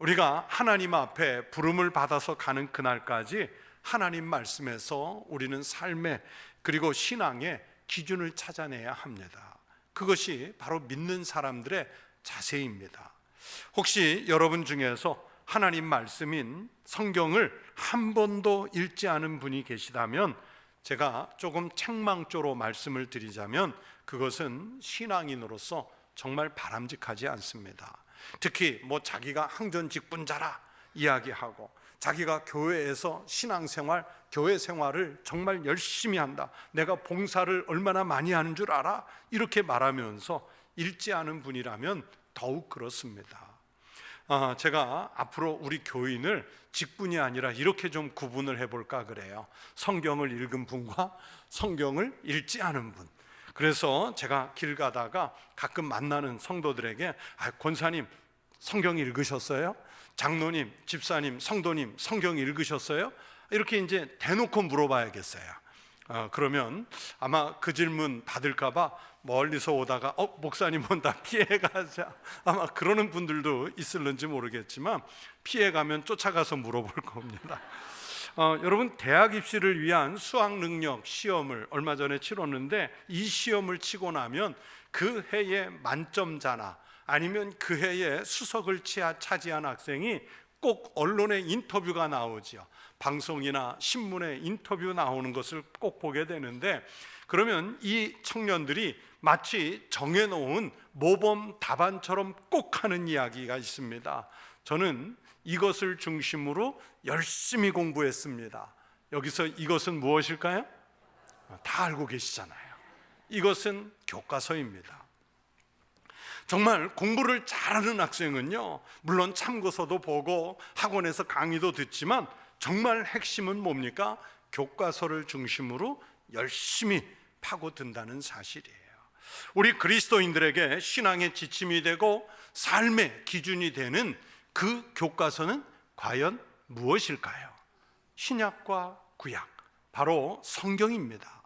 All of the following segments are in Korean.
우리가 하나님 앞에 부름을 받아서 가는 그날까지 하나님 말씀에서 우리는 삶의 그리고 신앙의 기준을 찾아내야 합니다. 그것이 바로 믿는 사람들의 자세입니다. 혹시 여러분 중에서 하나님 말씀인 성경을 한 번도 읽지 않은 분이 계시다면 제가 조금 책망조로 말씀을 드리자면 그것은 신앙인으로서 정말 바람직하지 않습니다. 특히 자기가 항전직분자라 이야기하고 자기가 교회에서 신앙생활, 교회 생활을 정말 열심히 한다, 내가 봉사를 얼마나 많이 하는 줄 알아, 이렇게 말하면서 읽지 않은 분이라면 더욱 그렇습니다. 제가 앞으로 우리 교인을 직분이 아니라 이렇게 좀 구분을 해볼까 그래요. 성경을 읽은 분과 성경을 읽지 않은 분. 그래서 제가 길 가다가 가끔 만나는 성도들에게 권사님 성경 읽으셨어요? 장로님, 집사님, 성도님 성경 읽으셨어요? 이렇게 이제 대놓고 물어봐야겠어요. 그러면 아마 그 질문 받을까봐 멀리서 오다가 목사님 온다 피해가자, 아마 그러는 분들도 있을는지 모르겠지만 피해가면 쫓아가서 물어볼 겁니다. 여러분, 대학 입시를 위한 수학 능력 시험을 얼마 전에 치렀는데 이 시험을 치고 나면 그 해의 만점자나 아니면 그 해에 수석을 차지한 학생이 꼭 언론에 인터뷰가 나오지요. 방송이나 신문에 인터뷰 나오는 것을 꼭 보게 되는데, 그러면 이 청년들이 마치 정해놓은 모범 답안처럼 꼭 하는 이야기가 있습니다. 저는 이것을 중심으로 열심히 공부했습니다. 여기서 이것은 무엇일까요? 다 알고 계시잖아요. 이것은 교과서입니다. 정말 공부를 잘하는 학생은요, 물론 참고서도 보고 학원에서 강의도 듣지만 정말 핵심은 뭡니까? 교과서를 중심으로 열심히 파고든다는 사실이에요. 우리 그리스도인들에게 신앙의 지침이 되고 삶의 기준이 되는 그 교과서는 과연 무엇일까요? 신약과 구약, 바로 성경입니다.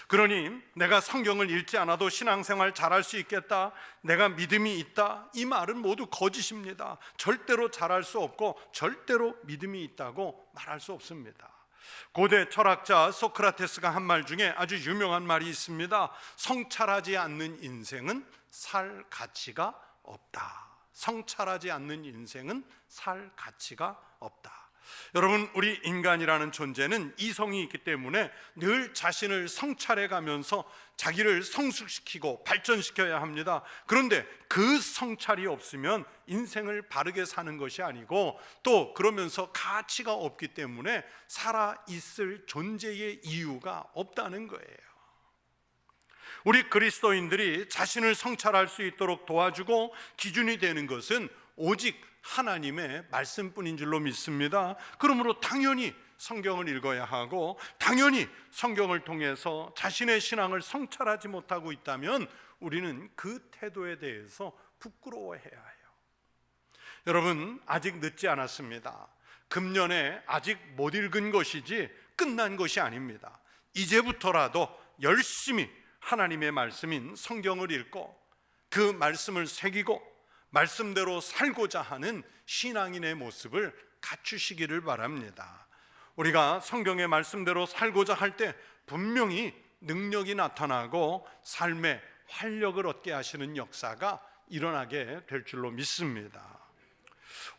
그러니 내가 성경을 읽지 않아도 신앙생활 잘할 수 있겠다, 내가 믿음이 있다, 이 말은 모두 거짓입니다. 절대로 잘할 수 없고 절대로 믿음이 있다고 말할 수 없습니다. 고대 철학자 소크라테스가 한 말 중에 아주 유명한 말이 있습니다. 성찰하지 않는 인생은 살 가치가 없다. 성찰하지 않는 인생은 살 가치가 없다. 여러분, 우리 인간이라는 존재는 이성이 있기 때문에 늘 자신을 성찰해 가면서 자기를 성숙시키고 발전시켜야 합니다. 그런데 그 성찰이 없으면 인생을 바르게 사는 것이 아니고 또 그러면서 가치가 없기 때문에 살아있을 존재의 이유가 없다는 거예요. 우리 그리스도인들이 자신을 성찰할 수 있도록 도와주고 기준이 되는 것은 오직 하나님의 말씀뿐인 줄로 믿습니다. 그러므로 당연히 성경을 읽어야 하고 당연히 성경을 통해서 자신의 신앙을 성찰하지 못하고 있다면 우리는 그 태도에 대해서 부끄러워해야 해요. 여러분, 아직 늦지 않았습니다. 금년에 아직 못 읽은 것이지 끝난 것이 아닙니다. 이제부터라도 열심히 하나님의 말씀인 성경을 읽고 그 말씀을 새기고 말씀대로 살고자 하는 신앙인의 모습을 갖추시기를 바랍니다. 우리가 성경의 말씀대로 살고자 할 때 분명히 능력이 나타나고 삶의 활력을 얻게 하시는 역사가 일어나게 될 줄로 믿습니다.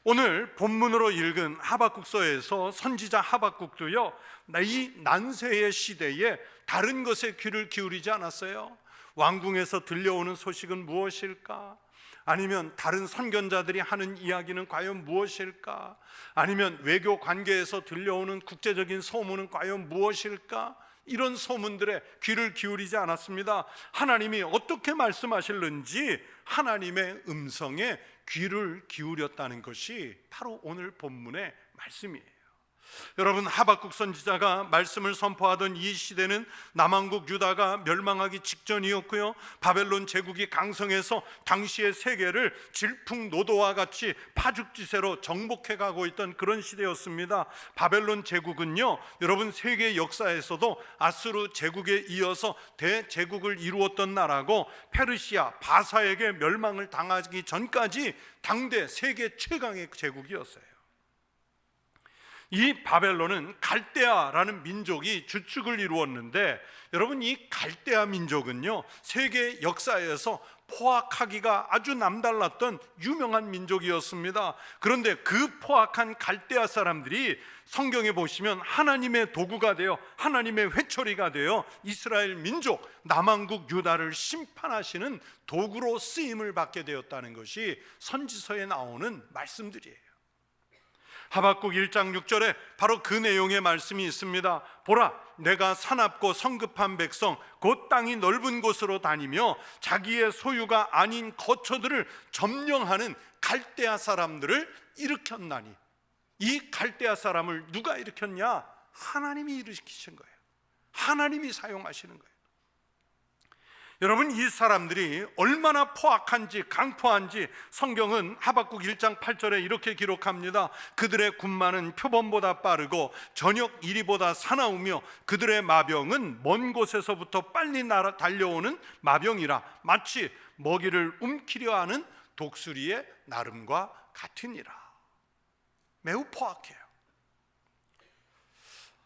오늘 본문으로 읽은 하박국서에서 선지자 하박국도요, 이 난세의 시대에 다른 것에 귀를 기울이지 않았어요. 왕궁에서 들려오는 소식은 무엇일까? 아니면 다른 선견자들이 하는 이야기는 과연 무엇일까? 아니면 외교 관계에서 들려오는 국제적인 소문은 과연 무엇일까? 이런 소문들에 귀를 기울이지 않았습니다. 하나님이 어떻게 말씀하실는지 하나님의 음성에 귀를 기울였다는 것이 바로 오늘 본문의 말씀이에요. 여러분, 하박국 선지자가 말씀을 선포하던 이 시대는 남왕국 유다가 멸망하기 직전이었고요, 바벨론 제국이 강성해서 당시의 세계를 질풍노도와 같이 파죽지세로 정복해 가고 있던 그런 시대였습니다. 바벨론 제국은요, 여러분, 세계 역사에서도 아수르 제국에 이어서 대제국을 이루었던 나라고, 페르시아 바사에게 멸망을 당하기 전까지 당대 세계 최강의 제국이었어요. 이 바벨론은 갈대아라는 민족이 주축을 이루었는데, 여러분, 이 갈대아 민족은요, 세계 역사에서 포악하기가 아주 남달랐던 유명한 민족이었습니다. 그런데 그 포악한 갈대아 사람들이 성경에 보시면 하나님의 도구가 되어, 하나님의 회초리가 되어 이스라엘 민족 남왕국 유다를 심판하시는 도구로 쓰임을 받게 되었다는 것이 선지서에 나오는 말씀들이에요. 하박국 1장 6절에 바로 그 내용의 말씀이 있습니다. 보라, 내가 사납고 성급한 백성 곧 땅이 넓은 곳으로 다니며 자기의 소유가 아닌 거처들을 점령하는 갈대아 사람들을 일으켰나니. 이 갈대아 사람을 누가 일으켰냐? 하나님이 일으키신 거예요. 하나님이 사용하시는 거예요. 여러분, 이 사람들이 얼마나 포악한지, 강포한지 성경은 하박국 1장 8절에 이렇게 기록합니다. 그들의 군마는 표범보다 빠르고 저녁 이리보다 사나우며 그들의 마병은 먼 곳에서부터 빨리 달려오는 마병이라 마치 먹이를 움키려 하는 독수리의 나름과 같으니라. 매우 포악해요.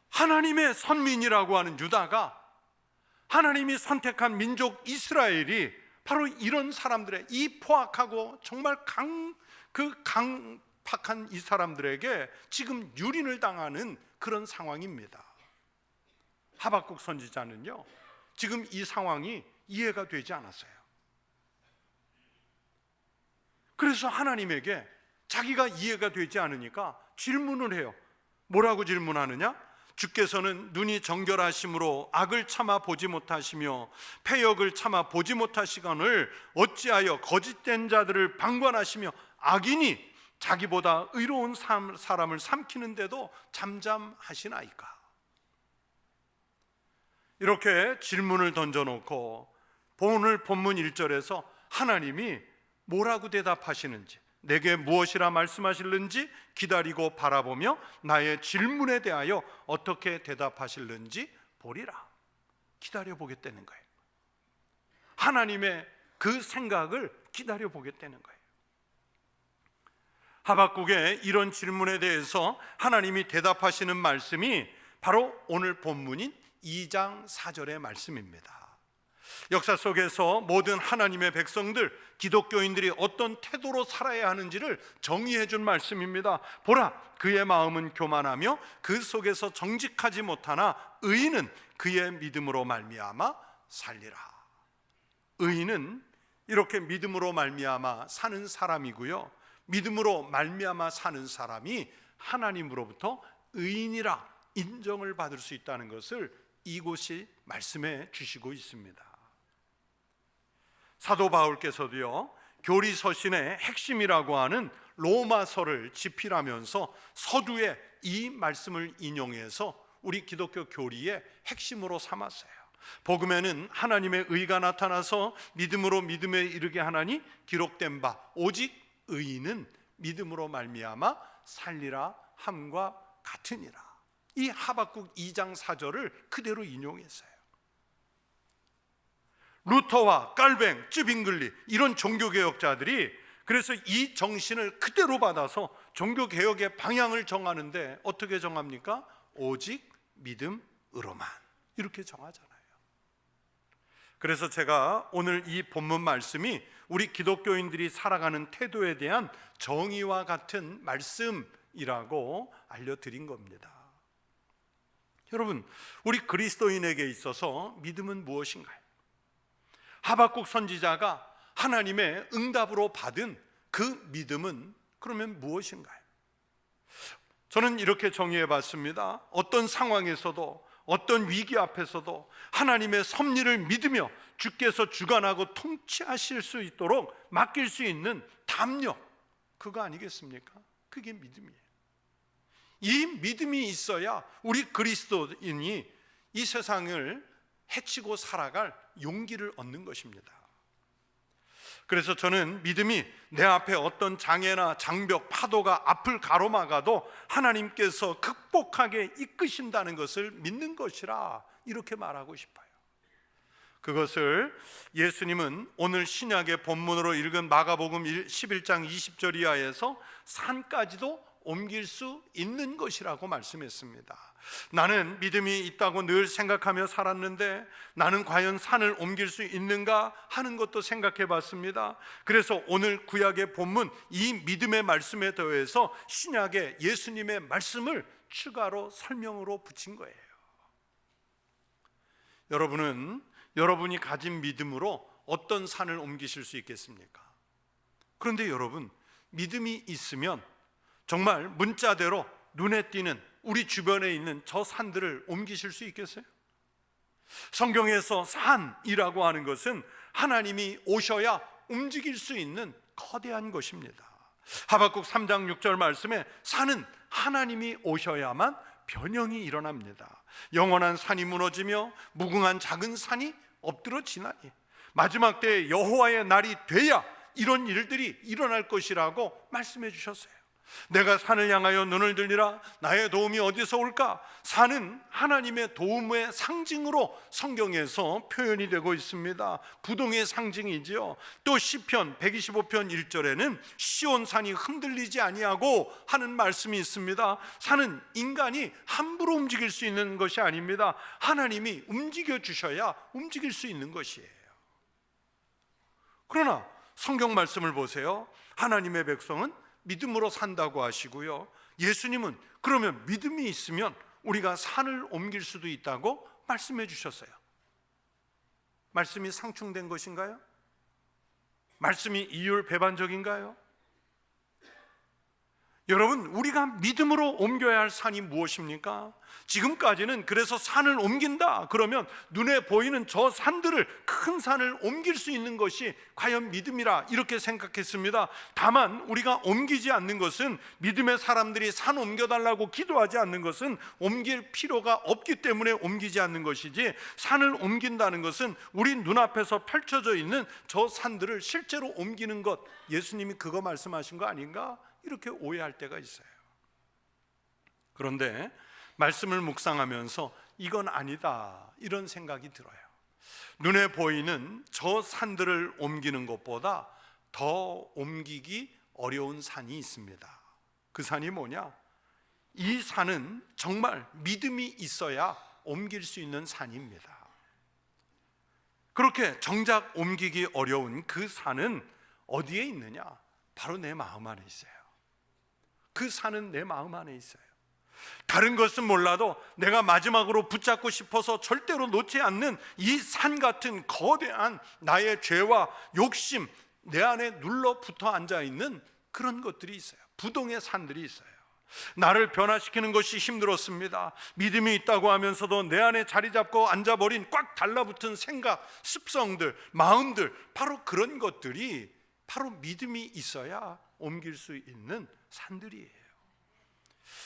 하나님의 선민이라고 하는 유다가, 하나님이 선택한 민족 이스라엘이 바로 이런 사람들의, 이 포악하고 정말 강팍한 이 사람들에게 지금 유린을 당하는 그런 상황입니다. 하박국 선지자는요, 지금 이 상황이 이해가 되지 않았어요. 그래서 하나님에게 자기가 이해가 되지 않으니까 질문을 해요. 뭐라고 질문하느냐? 주께서는 눈이 정결하심으로 악을 참아 보지 못하시며 패역을 참아 보지 못하시거늘 어찌하여 거짓된 자들을 방관하시며 악인이 자기보다 의로운 사람을 삼키는데도 잠잠하시나이까? 이렇게 질문을 던져놓고 오늘 본문 1절에서 하나님이 뭐라고 대답하시는지, 내게 무엇이라 말씀하실는지 기다리고 바라보며 나의 질문에 대하여 어떻게 대답하실는지 보리라. 기다려보겠다는 거예요. 하나님의 그 생각을 기다려보겠다는 거예요. 하박국의 이런 질문에 대해서 하나님이 대답하시는 말씀이 바로 오늘 본문인 2장 4절의 말씀입니다. 역사 속에서 모든 하나님의 백성들, 기독교인들이 어떤 태도로 살아야 하는지를 정의해 준 말씀입니다. 보라, 그의 마음은 교만하며 그 속에서 정직하지 못하나 의인은 그의 믿음으로 말미암아 살리라. 의인은 이렇게 믿음으로 말미암아 사는 사람이고요, 믿음으로 말미암아 사는 사람이 하나님으로부터 의인이라 인정을 받을 수 있다는 것을 이곳이 말씀해 주시고 있습니다. 사도 바울께서도요, 교리서신의 핵심이라고 하는 로마서를 집필하면서 서두에 이 말씀을 인용해서 우리 기독교 교리의 핵심으로 삼았어요. 복음에는 하나님의 의가 나타나서 믿음으로 믿음에 이르게 하나니 기록된 바 오직 의인은 믿음으로 말미암아 살리라 함과 같으니라. 이 하박국 2장 4절을 그대로 인용했어요. 루터와 깔뱅, 쯔빙글리 이런 종교개혁자들이 그래서 이 정신을 그대로 받아서 종교개혁의 방향을 정하는데 어떻게 정합니까? 오직 믿음으로만, 이렇게 정하잖아요. 그래서 제가 오늘 이 본문 말씀이 우리 기독교인들이 살아가는 태도에 대한 정의와 같은 말씀이라고 알려드린 겁니다. 여러분, 우리 그리스도인에게 있어서 믿음은 무엇인가요? 하박국 선지자가 하나님의 응답으로 받은 그 믿음은 그러면 무엇인가요? 저는 이렇게 정의해 봤습니다. 어떤 상황에서도, 어떤 위기 앞에서도 하나님의 섭리를 믿으며 주께서 주관하고 통치하실 수 있도록 맡길 수 있는 담력, 그거 아니겠습니까? 그게 믿음이에요. 이 믿음이 있어야 우리 그리스도인이 이 세상을 해치고 살아갈 용기를 얻는 것입니다. 그래서 저는 믿음이 내 앞에 어떤 장애나 장벽, 파도가 앞을 가로막아도 하나님께서 극복하게 이끄신다는 것을 믿는 것이라, 이렇게 말하고 싶어요. 그것을 예수님은 오늘 신약의 본문으로 읽은 마가복음 11장 20절 이하에서 산까지도 옮길 수 있는 것이라고 말씀했습니다. 나는 믿음이 있다고 늘 생각하며 살았는데 나는 과연 산을 옮길 수 있는가 하는 것도 생각해 봤습니다. 그래서 오늘 구약의 본문 이 믿음의 말씀에 더해서 신약의 예수님의 말씀을 추가로 설명으로 붙인 거예요. 여러분은 여러분이 가진 믿음으로 어떤 산을 옮기실 수 있겠습니까? 그런데 여러분, 믿음이 있으면 정말 문자대로 눈에 띄는 우리 주변에 있는 저 산들을 옮기실 수 있겠어요? 성경에서 산이라고 하는 것은 하나님이 오셔야 움직일 수 있는 거대한 것입니다. 하박국 3장 6절 말씀에 산은 하나님이 오셔야만 변형이 일어납니다. 영원한 산이 무너지며 무궁한 작은 산이 엎드러지나니 마지막 때에 여호와의 날이 돼야 이런 일들이 일어날 것이라고 말씀해 주셨어요. 내가 산을 향하여 눈을 들리라. 나의 도움이 어디서 올까? 산은 하나님의 도움의 상징으로 성경에서 표현이 되고 있습니다. 부동의 상징이지요. 또 시편 125편 1절에는 시온산이 흔들리지 아니하고 하는 말씀이 있습니다. 산은 인간이 함부로 움직일 수 있는 것이 아닙니다. 하나님이 움직여 주셔야 움직일 수 있는 것이에요. 그러나 성경 말씀을 보세요. 하나님의 백성은 믿음으로 산다고 하시고요, 예수님은 그러면 믿음이 있으면 우리가 산을 옮길 수도 있다고 말씀해 주셨어요. 말씀이 상충된 것인가요? 말씀이 이율배반적인가요? 여러분, 우리가 믿음으로 옮겨야 할 산이 무엇입니까? 지금까지는 그래서 산을 옮긴다 그러면 눈에 보이는 저 산들을, 큰 산을 옮길 수 있는 것이 과연 믿음이라 이렇게 생각했습니다. 다만 우리가 옮기지 않는 것은, 믿음의 사람들이 산 옮겨달라고 기도하지 않는 것은 옮길 필요가 없기 때문에 옮기지 않는 것이지, 산을 옮긴다는 것은 우리 눈앞에서 펼쳐져 있는 저 산들을 실제로 옮기는 것, 예수님이 그거 말씀하신 거 아닌가? 이렇게 오해할 때가 있어요. 그런데 말씀을 묵상하면서 이건 아니다, 이런 생각이 들어요. 눈에 보이는 저 산들을 옮기는 것보다 더 옮기기 어려운 산이 있습니다. 그 산이 뭐냐? 이 산은 정말 믿음이 있어야 옮길 수 있는 산입니다. 그렇게 정작 옮기기 어려운 그 산은 어디에 있느냐? 바로 내 마음 안에 있어요. 그 산은 내 마음 안에 있어요. 다른 것은 몰라도 내가 마지막으로 붙잡고 싶어서 절대로 놓지 않는 이 산 같은 거대한 나의 죄와 욕심, 내 안에 눌러 붙어 앉아 있는 그런 것들이 있어요. 부동의 산들이 있어요. 나를 변화시키는 것이 힘들었습니다. 믿음이 있다고 하면서도 내 안에 자리 잡고 앉아버린 꽉 달라붙은 생각, 습성들, 마음들, 바로 그런 것들이 바로 믿음이 있어야 옮길 수 있는 산들이에요.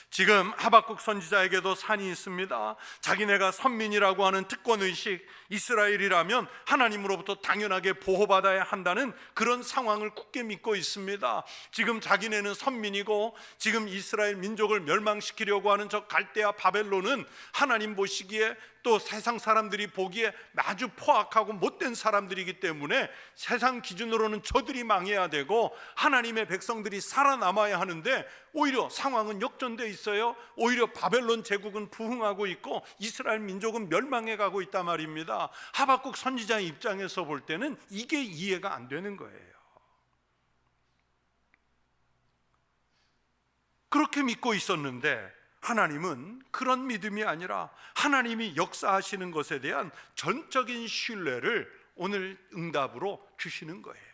지금 하박국 선지자에게도 산이 있습니다. 자기네가 선민이라고 하는 특권의식, 이스라엘이라면 하나님으로부터 당연하게 보호받아야 한다는 그런 상황을 굳게 믿고 있습니다. 지금 자기네는 선민이고 지금 이스라엘 민족을 멸망시키려고 하는 저 갈대아 바벨론은 하나님 보시기에, 또 세상 사람들이 보기에 아주 포악하고 못된 사람들이기 때문에 세상 기준으로는 저들이 망해야 되고 하나님의 백성들이 살아남아야 하는데, 오히려 상황은 역전되어 있어요. 오히려 바벨론 제국은 부흥하고 있고 이스라엘 민족은 멸망해 가고 있단 말입니다. 하박국 선지자의 입장에서 볼 때는 이게 이해가 안 되는 거예요. 그렇게 믿고 있었는데 하나님은 그런 믿음이 아니라 하나님이 역사하시는 것에 대한 전적인 신뢰를 오늘 응답으로 주시는 거예요.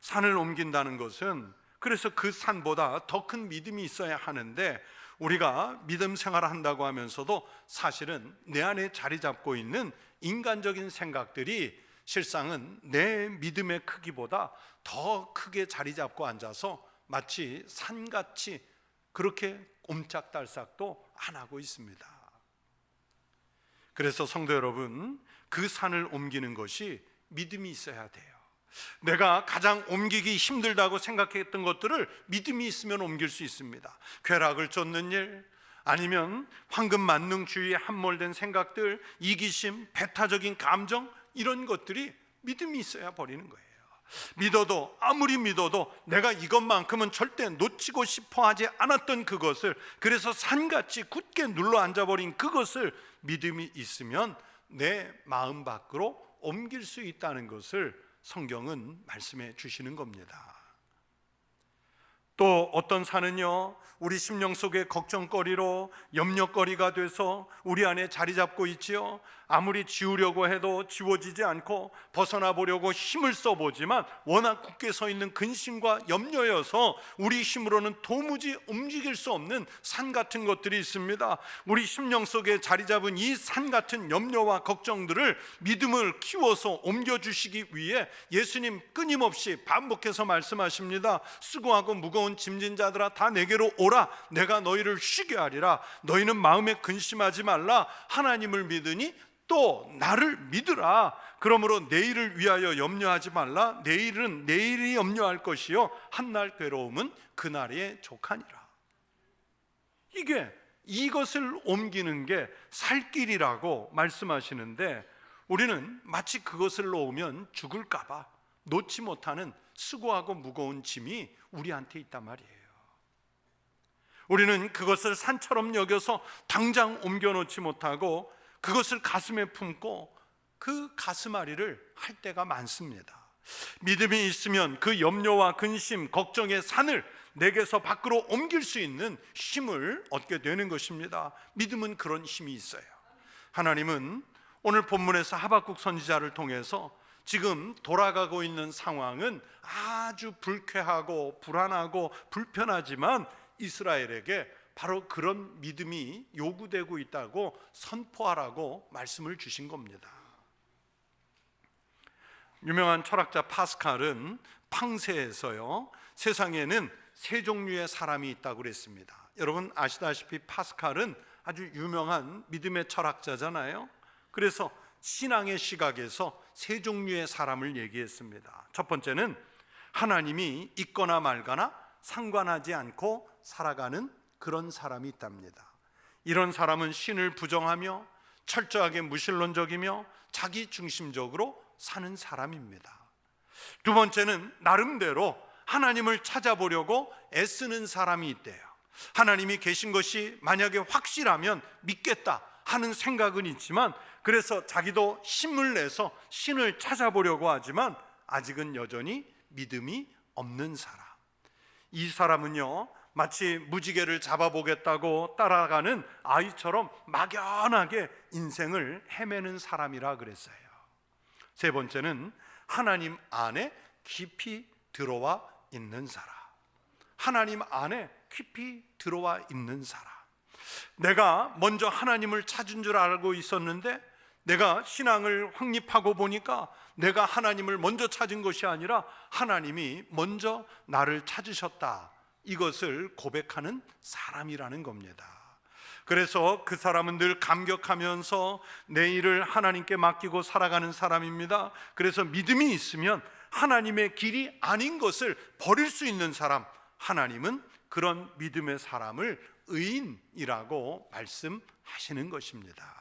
산을 옮긴다는 것은 그래서 그 산보다 더 큰 믿음이 있어야 하는데, 우리가 믿음 생활을 한다고 하면서도 사실은 내 안에 자리 잡고 있는 인간적인 생각들이 실상은 내 믿음의 크기보다 더 크게 자리 잡고 앉아서 마치 산같이 그렇게 옴짝달싹도 안 하고 있습니다. 그래서 성도 여러분, 그 산을 옮기는 것이 믿음이 있어야 돼요. 내가 가장 옮기기 힘들다고 생각했던 것들을 믿음이 있으면 옮길 수 있습니다. 쾌락을 쫓는 일, 아니면 황금 만능주의에 함몰된 생각들, 이기심, 배타적인 감정, 이런 것들이 믿음이 있어야 버리는 거예요. 믿어도, 아무리 믿어도 내가 이것만큼은 절대 놓치고 싶어 하지 않았던 그것을, 그래서 산같이 굳게 눌러 앉아버린 그것을 믿음이 있으면 내 마음 밖으로 옮길 수 있다는 것을 성경은 말씀해 주시는 겁니다. 또 어떤 산은요, 우리 심령 속의 걱정거리로 염려거리가 돼서 우리 안에 자리 잡고 있지요. 아무리 지우려고 해도 지워지지 않고 벗어나 보려고 힘을 써보지만 워낙 굳게 서 있는 근심과 염려여서 우리 힘으로는 도무지 움직일 수 없는 산 같은 것들이 있습니다. 우리 심령 속에 자리 잡은 이 산 같은 염려와 걱정들을 믿음을 키워서 옮겨주시기 위해 예수님 끊임없이 반복해서 말씀하십니다. 수고하고 무거운 짐진 자들아 다 내게로 오라. 내가 너희를 쉬게 하리라. 너희는 마음에 근심하지 말라. 하나님을 믿으니 또 나를 믿으라. 그러므로 내일을 위하여 염려하지 말라. 내일은 내일이 염려할 것이요 한날 괴로움은 그날에 족하니라. 이것을 옮기는 게 살 길이라고 말씀하시는데, 우리는 마치 그것을 놓으면 죽을까 봐 놓지 못하는 수고하고 무거운 짐이 우리한테 있단 말이에요. 우리는 그것을 산처럼 여겨서 당장 옮겨놓지 못하고 그것을 가슴에 품고 그 가슴앓이를 할 때가 많습니다. 믿음이 있으면 그 염려와 근심, 걱정의 산을 내게서 밖으로 옮길 수 있는 힘을 얻게 되는 것입니다. 믿음은 그런 힘이 있어요. 하나님은 오늘 본문에서 하박국 선지자를 통해서 지금 돌아가고 있는 상황은 아주 불쾌하고 불안하고 불편하지만 이스라엘에게 바로 그런 믿음이 요구되고 있다고 선포하라고 말씀을 주신 겁니다. 유명한 철학자 파스칼은 팡세에서요, 세상에는 세 종류의 사람이 있다고 그랬습니다. 여러분 아시다시피 파스칼은 아주 유명한 믿음의 철학자잖아요. 그래서 신앙의 시각에서 세 종류의 사람을 얘기했습니다. 첫 번째는 하나님이 있거나 말거나 상관하지 않고 살아가는 그런 사람이 있답니다. 이런 사람은 신을 부정하며 철저하게 무신론적이며 자기 중심적으로 사는 사람입니다. 두 번째는 나름대로 하나님을 찾아보려고 애쓰는 사람이 있대요. 하나님이 계신 것이 만약에 확실하면 믿겠다 하는 생각은 있지만, 그래서 자기도 힘을 내서 신을 찾아보려고 하지만 아직은 여전히 믿음이 없는 사람. 이 사람은요, 마치 무지개를 잡아보겠다고 따라가는 아이처럼 막연하게 인생을 헤매는 사람이라 그랬어요. 세 번째는 하나님 안에 깊이 들어와 있는 사람. 하나님 안에 깊이 들어와 있는 사람. 내가 먼저 하나님을 찾은 줄 알고 있었는데 내가 신앙을 확립하고 보니까 내가 하나님을 먼저 찾은 것이 아니라 하나님이 먼저 나를 찾으셨다, 이것을 고백하는 사람이라는 겁니다. 그래서 그 사람은 늘 감격하면서 내일을 하나님께 맡기고 살아가는 사람입니다. 그래서 믿음이 있으면 하나님의 길이 아닌 것을 버릴 수 있는 사람, 하나님은 그런 믿음의 사람을 의인이라고 말씀하시는 것입니다.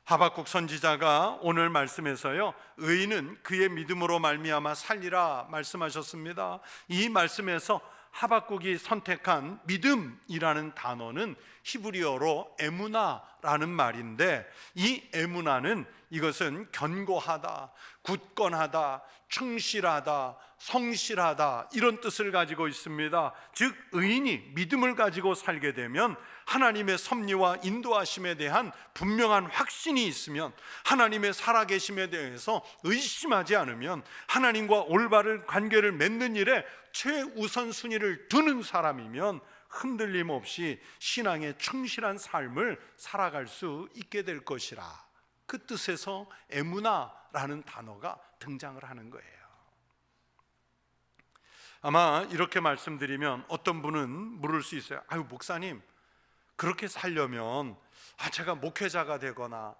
하박국 선지자가 오늘 말씀에서요, 의인은 그의 믿음으로 말미암아 살리라 말씀하셨습니다. 이 말씀에서 하박국이 선택한 믿음이라는 단어는 히브리어로 에무나라는 말인데, 이 에무나는 이것은 견고하다, 굳건하다, 충실하다, 성실하다, 이런 뜻을 가지고 있습니다. 즉 의인이 믿음을 가지고 살게 되면 하나님의 섭리와 인도하심에 대한 분명한 확신이 있으면, 하나님의 살아계심에 대해서 의심하지 않으면, 하나님과 올바른 관계를 맺는 일에 최우선 순위를 두는 사람이면 흔들림 없이 신앙에 충실한 삶을 살아갈 수 있게 될 것이라, 그 뜻에서 에무나라는 단어가 등장을 하는 거예요. 아마 이렇게 말씀드리면 어떤 분은 물을 수 있어요. 아유, 목사님, 그렇게 살려면 제가 목회자가 되거나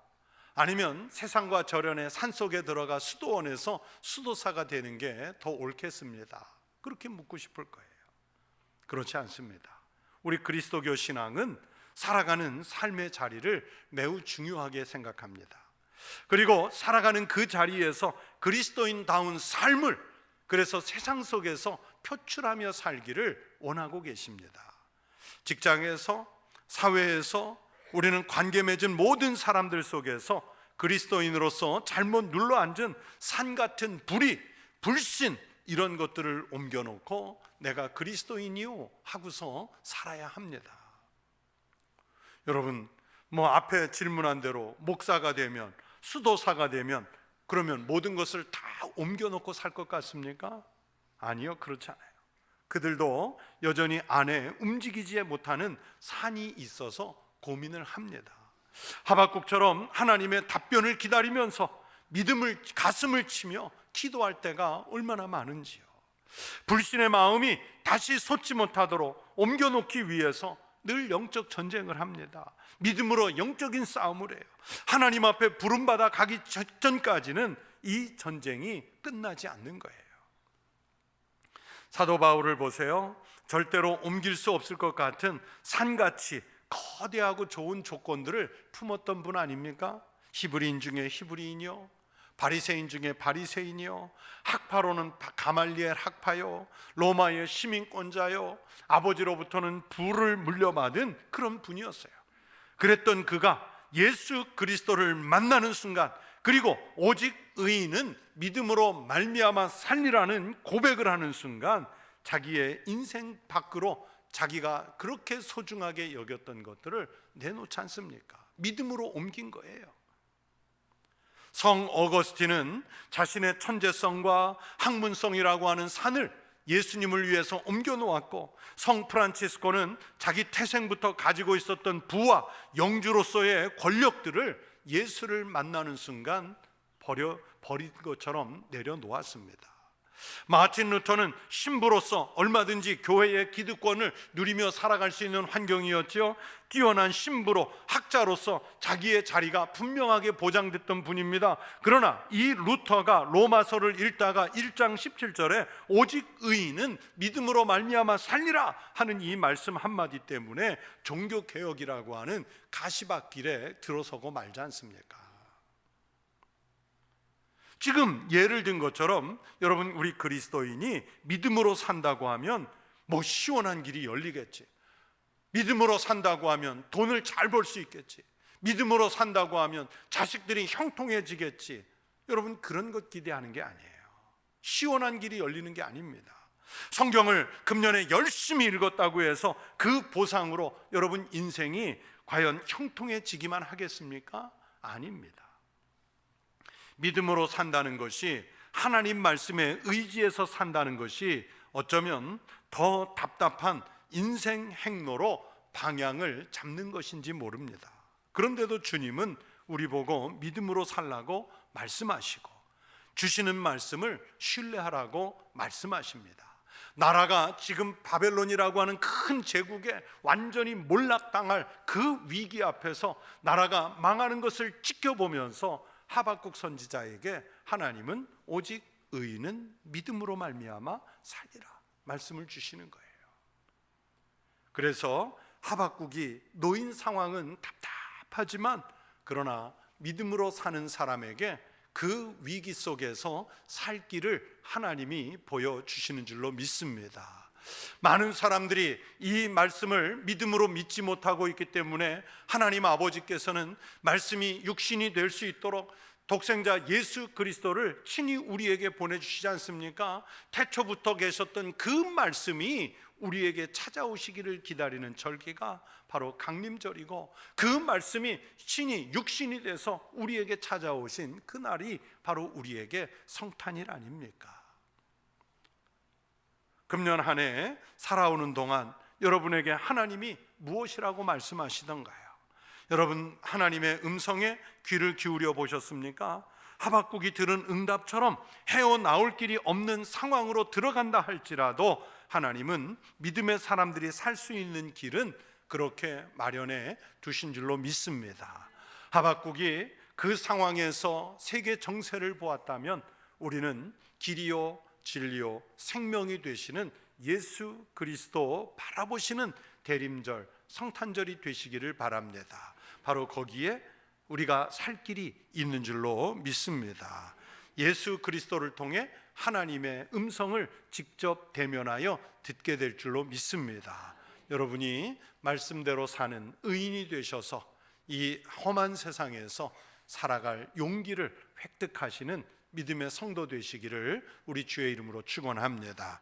아니면 세상과 절연의 산속에 들어가 수도원에서 수도사가 되는 게 더 옳겠습니다. 그렇게 묻고 싶을 거예요. 그렇지 않습니다. 우리 그리스도교 신앙은 살아가는 삶의 자리를 매우 중요하게 생각합니다. 그리고 살아가는 그 자리에서 그리스도인다운 삶을, 그래서 세상 속에서 표출하며 살기를 원하고 계십니다. 직장에서, 사회에서, 우리는 관계 맺은 모든 사람들 속에서 그리스도인으로서 잘못 눌러앉은 산 같은 불의, 불신, 이런 것들을 옮겨놓고 내가 그리스도인이요 하고서 살아야 합니다. 여러분, 앞에 질문한 대로 목사가 되면, 수도사가 되면, 그러면 모든 것을 다 옮겨놓고 살 것 같습니까? 아니요, 그렇지 않아요. 그들도 여전히 안에 움직이지 못하는 산이 있어서 고민을 합니다. 하박국처럼 하나님의 답변을 기다리면서 믿음을, 가슴을 치며 기도할 때가 얼마나 많은지요. 불신의 마음이 다시 솟지 못하도록 옮겨놓기 위해서 늘 영적 전쟁을 합니다. 믿음으로 영적인 싸움을 해요. 하나님 앞에 부름받아 가기 전까지는 이 전쟁이 끝나지 않는 거예요. 사도 바울을 보세요. 절대로 옮길 수 없을 것 같은 산같이 거대하고 좋은 조건들을 품었던 분 아닙니까? 히브리인 중에 히브리인이요, 바리새인 중에 바리새인이요, 학파로는 가말리엘 학파요, 로마의 시민권자요, 아버지로부터는 부를 물려받은 그런 분이었어요. 그랬던 그가 예수 그리스도를 만나는 순간, 그리고 오직 의인은 믿음으로 말미암아 살리라는 고백을 하는 순간, 자기의 인생 밖으로 자기가 그렇게 소중하게 여겼던 것들을 내놓지 않습니까? 믿음으로 옮긴 거예요. 성 어거스틴은 자신의 천재성과 학문성이라고 하는 산을 예수님을 위해서 옮겨 놓았고, 성 프란치스코는 자기 태생부터 가지고 있었던 부와 영주로서의 권력들을 예수를 만나는 순간 버린 것처럼 내려놓았습니다. 마틴 루터는 신부로서 얼마든지 교회의 기득권을 누리며 살아갈 수 있는 환경이었죠. 뛰어난 신부로, 학자로서 자기의 자리가 분명하게 보장됐던 분입니다. 그러나 이 루터가 로마서를 읽다가 1장 17절에 오직 의인은 믿음으로 말미암아 살리라 하는 이 말씀 한마디 때문에 종교개혁이라고 하는 가시밭길에 들어서고 말지 않습니까? 지금 예를 든 것처럼 여러분, 우리 그리스도인이 믿음으로 산다고 하면 시원한 길이 열리겠지. 믿음으로 산다고 하면 돈을 잘 벌 수 있겠지. 믿음으로 산다고 하면 자식들이 형통해지겠지. 여러분, 그런 것 기대하는 게 아니에요. 시원한 길이 열리는 게 아닙니다. 성경을 금년에 열심히 읽었다고 해서 그 보상으로 여러분 인생이 과연 형통해지기만 하겠습니까? 아닙니다. 믿음으로 산다는 것이, 하나님 말씀에 의지해서 산다는 것이 어쩌면 더 답답한 인생 행로로 방향을 잡는 것인지 모릅니다. 그런데도 주님은 우리 보고 믿음으로 살라고 말씀하시고, 주시는 말씀을 신뢰하라고 말씀하십니다. 나라가 지금 바벨론이라고 하는 큰 제국에 완전히 몰락당할 그 위기 앞에서 나라가 망하는 것을 지켜보면서 하박국 선지자에게 하나님은 오직 의인은 믿음으로 말미암아 살리라 말씀을 주시는 거예요. 그래서 하박국이 놓인 상황은 답답하지만, 그러나 믿음으로 사는 사람에게 그 위기 속에서 살 길을 하나님이 보여주시는 줄로 믿습니다. 많은 사람들이 이 말씀을 믿음으로 믿지 못하고 있기 때문에 하나님 아버지께서는 말씀이 육신이 될 수 있도록 독생자 예수 그리스도를 친히 우리에게 보내주시지 않습니까? 태초부터 계셨던 그 말씀이 우리에게 찾아오시기를 기다리는 절기가 바로 강림절이고, 그 말씀이 친히 육신이 돼서 우리에게 찾아오신 그날이 바로 우리에게 성탄일 아닙니까? 금년 한 해 살아오는 동안 여러분에게 하나님이 무엇이라고 말씀하시던가요? 여러분, 하나님의 음성에 귀를 기울여 보셨습니까? 하박국이 들은 응답처럼 헤어나올 길이 없는 상황으로 들어간다 할지라도 하나님은 믿음의 사람들이 살 수 있는 길은 그렇게 마련해 두신 줄로 믿습니다. 하박국이 그 상황에서 세계 정세를 보았다면 우리는 길이요 진리요 생명이 되시는 예수 그리스도 바라보시는 대림절 성탄절이 되시기를 바랍니다. 바로 거기에 우리가 살 길이 있는 줄로 믿습니다. 예수 그리스도를 통해 하나님의 음성을 직접 대면하여 듣게 될 줄로 믿습니다. 여러분이 말씀대로 사는 의인이 되셔서 이 험한 세상에서 살아갈 용기를 획득하시는 믿음의 성도 되시기를 우리 주의 이름으로 축원합니다.